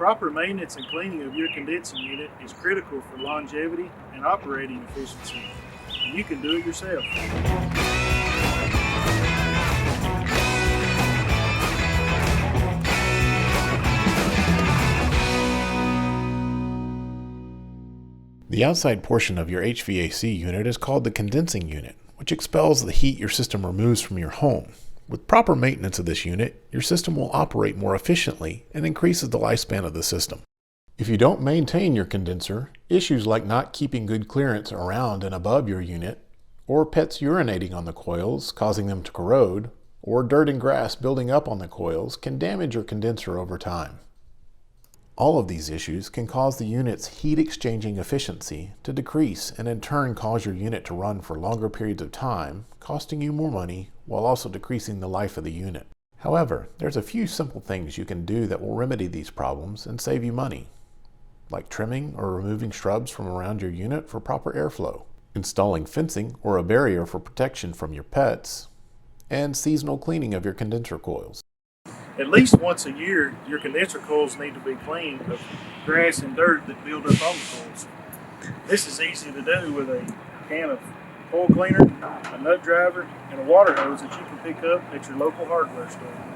Proper maintenance and cleaning of your condensing unit is critical for longevity and operating efficiency. And you can do it yourself. The outside portion of your HVAC unit is called the condensing unit, which expels the heat your system removes from your home. With proper maintenance of this unit, your system will operate more efficiently and increases the lifespan of the system. If you don't maintain your condenser, issues like not keeping good clearance around and above your unit, or pets urinating on the coils, causing them to corrode, or dirt and grass building up on the coils can damage your condenser over time. All of these issues can cause the unit's heat exchanging efficiency to decrease and in turn cause your unit to run for longer periods of time, costing you more money while also decreasing the life of the unit. However, there's a few simple things you can do that will remedy these problems and save you money, like trimming or removing shrubs from around your unit for proper airflow, installing fencing or a barrier for protection from your pets, and seasonal cleaning of your condenser coils. At least once a year, your condenser coils need to be cleaned of grass and dirt that build up on the coils. This is easy to do with a can of coil cleaner, a nut driver, and a water hose that you can pick up at your local hardware store.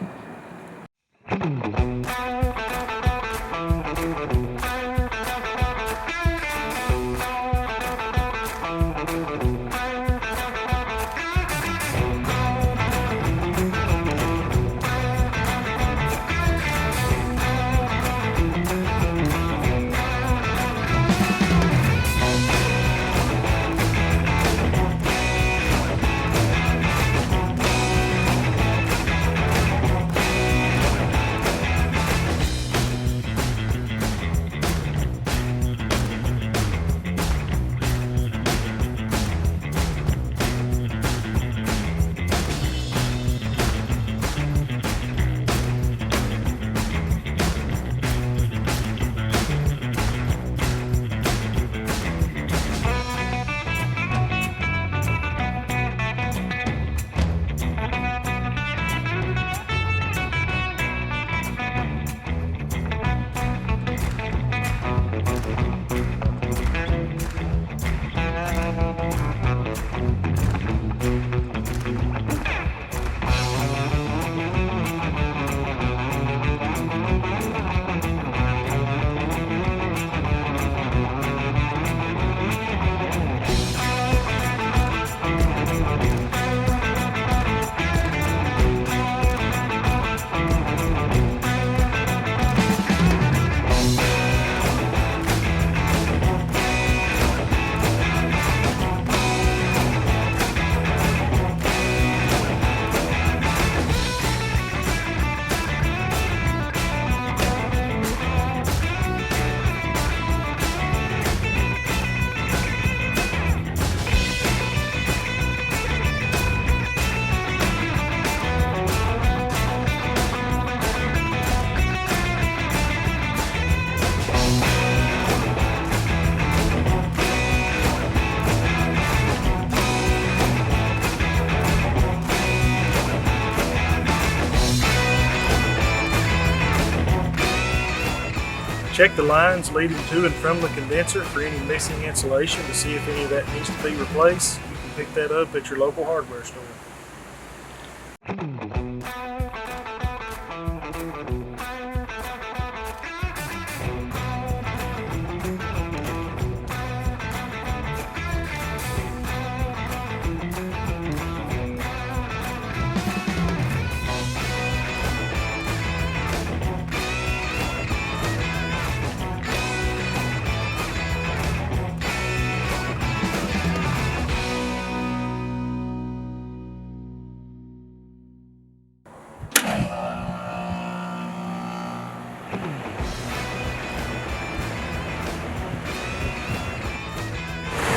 Check the lines leading to and from the condenser for any missing insulation to see if any of that needs to be replaced. You can pick that up at your local hardware store.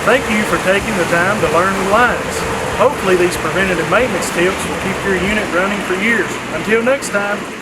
Thank you for taking the time to learn with Lyons. Hopefully these preventative maintenance tips will keep your unit running for years. Until next time.